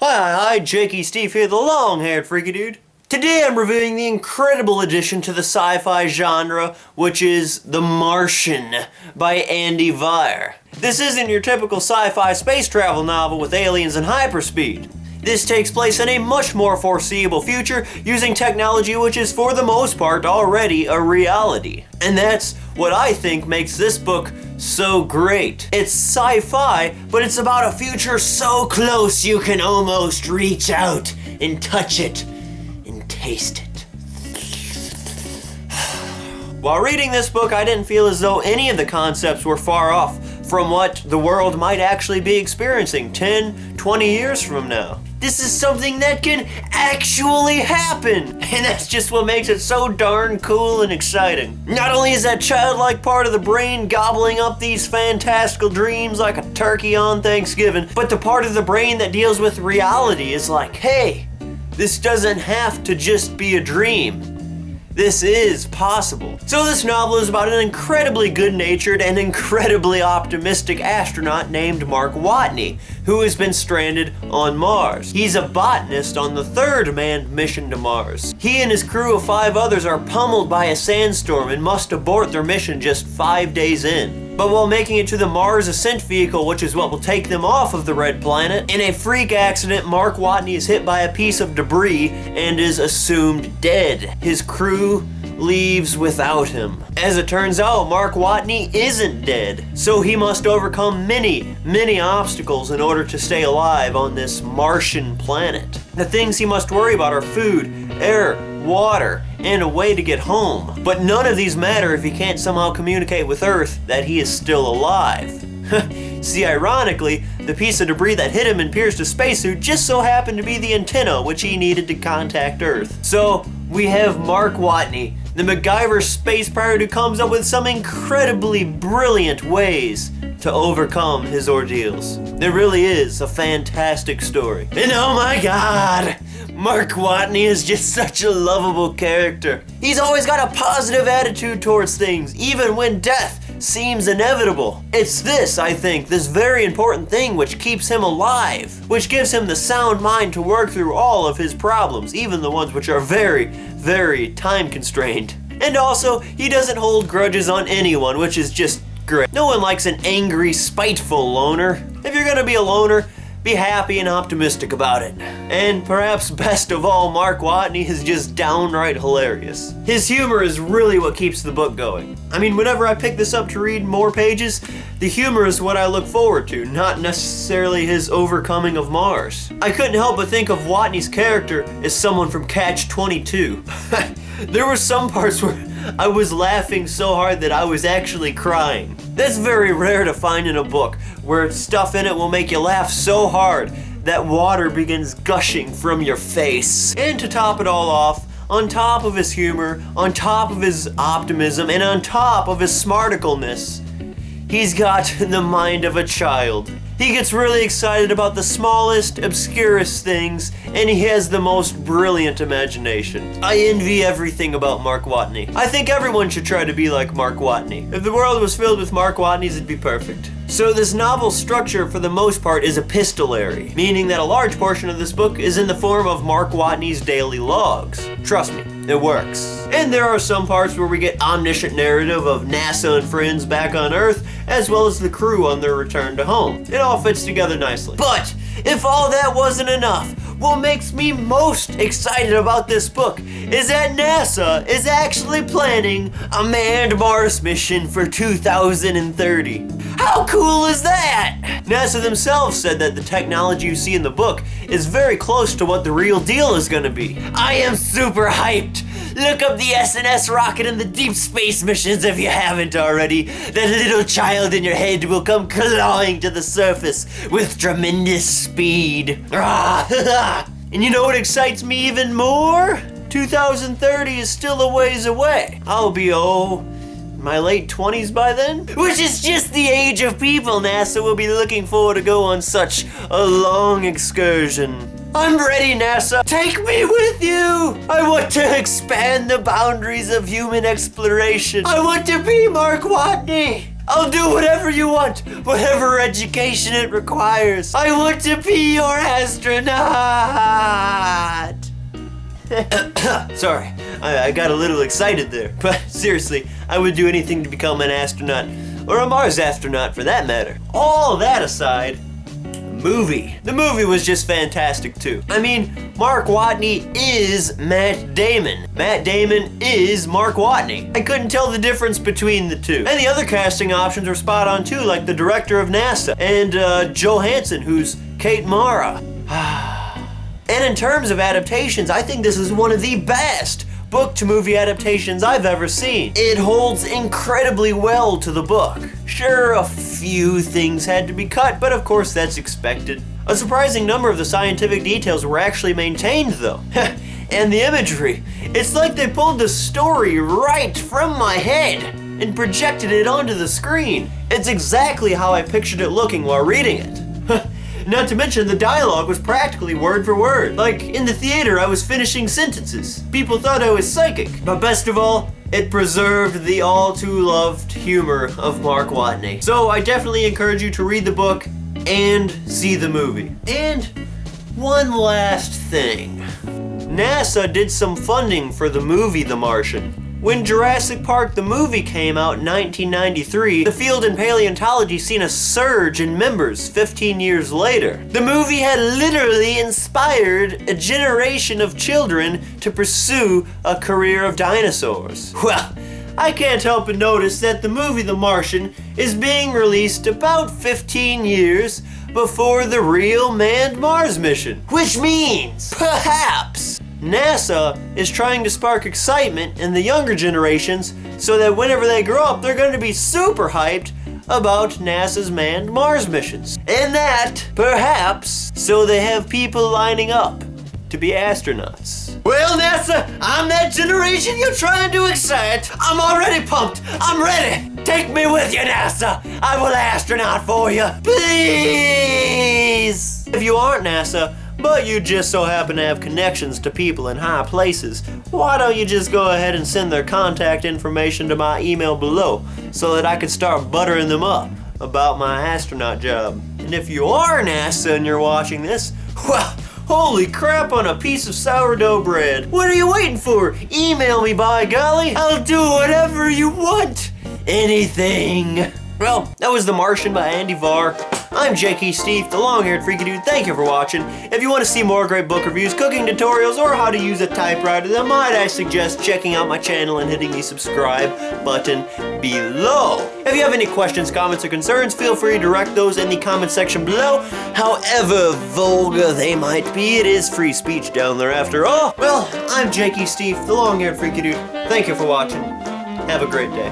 Hi, Jakey Steve here, the long-haired freaky dude. Today I'm reviewing the incredible addition to the sci-fi genre, which is The Martian by Andy Weir. This isn't your typical sci-fi space travel novel with aliens and hyperspeed. This takes place in a much more foreseeable future using technology which is for the most part already a reality. And that's what I think makes this book so great. It's sci-fi, but it's about a future so close you can almost reach out and touch it and taste it. While reading this book, I didn't feel as though any of the concepts were far off from what the world might actually be experiencing 10, 20 years from now. This is something that can actually happen, and that's just what makes it so darn cool and exciting. Not only is that childlike part of the brain gobbling up these fantastical dreams like a turkey on Thanksgiving, but the part of the brain that deals with reality is like, hey, this doesn't have to just be a dream. This is possible. So this novel is about an incredibly good-natured and incredibly optimistic astronaut named Mark Watney, who has been stranded on Mars. He's a botanist on the third manned mission to Mars. He and his crew of 5 others are pummeled by a sandstorm and must abort their mission just 5 days in. But while making it to the Mars Ascent Vehicle, which is what will take them off of the red planet, in a freak accident, Mark Watney is hit by a piece of debris and is assumed dead. His crew leaves without him. As it turns out, Mark Watney isn't dead, so he must overcome many obstacles in order to stay alive on this Martian planet. The things he must worry about are food, air, water, and a way to get home. But none of these matter if he can't somehow communicate with Earth that he is still alive. See, ironically, the piece of debris that hit him and pierced his spacesuit just so happened to be the antenna which he needed to contact Earth. So, we have Mark Watney, the MacGyver space pirate who comes up with some incredibly brilliant ways to overcome his ordeals. It really is a fantastic story. And oh my god! Mark Watney is just such a lovable character. He's always got a positive attitude towards things, even when death seems inevitable. It's this, I think, this very important thing which keeps him alive, which gives him the sound mind to work through all of his problems, even the ones which are very time constrained. And also, he doesn't hold grudges on anyone, which is just great. No one likes an angry, spiteful loner. If you're gonna be a loner, be happy and optimistic about it. And perhaps best of all, Mark Watney is just downright hilarious. His humor is really what keeps the book going. I mean, whenever I pick this up to read more pages, the humor is what I look forward to, not necessarily his overcoming of Mars. I couldn't help but think of Watney's character as someone from Catch-22. There were some parts where I was laughing so hard that I was actually crying. That's very rare to find in a book, where stuff in it will make you laugh so hard that water begins gushing from your face. And to top it all off, on top of his humor, on top of his optimism, and on top of his smarticalness, he's got the mind of a child. He gets really excited about the smallest, obscurest things, and he has the most brilliant imagination. I envy everything about Mark Watney. I think everyone should try to be like Mark Watney. If the world was filled with Mark Watneys, it'd be perfect. So this novel's structure, for the most part, is epistolary, meaning that a large portion of this book is in the form of Mark Watney's daily logs. Trust me, it works. And there are some parts where we get omniscient narrative of NASA and friends back on Earth, as well as the crew on their return to home. It all fits together nicely. But if all that wasn't enough, what makes me most excited about this book is that NASA is actually planning a manned Mars mission for 2030. How cool is that? NASA themselves said that the technology you see in the book is very close to what the real deal is gonna be. I am super hyped. Look up the SNS rocket and the deep space missions if you haven't already. That little child in your head will come clawing to the surface with tremendous speed. And you know what excites me even more? 2030 is still a ways away. I'll be, my late 20s by then? Which is just the age of people NASA will be looking for to go on such a long excursion. I'm ready, NASA. Take me with you. I want to expand the boundaries of human exploration. I want to be Mark Watney. I'll do whatever you want, whatever education it requires. I want to be your astronaut. Sorry, I got a little excited there. But seriously, I would do anything to become an astronaut, or a Mars astronaut for that matter. All that aside, the movie was just fantastic too. I mean, Mark Watney is Matt Damon. Matt Damon is Mark Watney. I couldn't tell the difference between the two. And the other casting options were spot on too, like the director of NASA and Johansson, who's Kate Mara. And in terms of adaptations, I think this is one of the best book-to-movie adaptations I've ever seen. It holds incredibly well to the book. Sure, a few things had to be cut, but of course that's expected. A surprising number of the scientific details were actually maintained though. And the imagery. It's like they pulled the story right from my head and projected it onto the screen. It's exactly how I pictured it looking while reading it. Not to mention the dialogue was practically word for word. Like in the theater, I was finishing sentences. People thought I was psychic. But best of all, it preserved the all too loved humor of Mark Watney. So I definitely encourage you to read the book and see the movie. And one last thing. NASA did some funding for the movie The Martian. When Jurassic Park the movie came out in 1993, the field in paleontology seen a surge in members 15 years later. The movie had literally inspired a generation of children to pursue a career of dinosaurs. Well, I can't help but notice that the movie The Martian is being released about 15 years before the real manned Mars mission. Which means, perhaps, NASA is trying to spark excitement in the younger generations so that whenever they grow up, they're going to be super hyped about NASA's manned Mars missions. And that, perhaps, so they have people lining up to be astronauts. Well, NASA, I'm that generation you're trying to excite. I'm already pumped. I'm ready. Take me with you, NASA. I will astronaut for you. Please. If you aren't NASA, but you just so happen to have connections to people in high places, why don't you just go ahead and send their contact information to my email below so that I can start buttering them up about my astronaut job. And if you are NASA and you're watching this, well, holy crap on a piece of sourdough bread. What are you waiting for? Email me, by golly. I'll do whatever you want. Anything. Well, that was The Martian by Andy Varr. I'm J.K. Steve, the long-haired freaky dude. Thank you for watching. If you want to see more great book reviews, cooking tutorials, or how to use a typewriter, then might I suggest checking out my channel and hitting the subscribe button below. If you have any questions, comments, or concerns, feel free to direct those in the comment section below. However vulgar they might be, it is free speech down there after all. Well, I'm J.K. Steve, the long-haired freaky dude. Thank you for watching. Have a great day.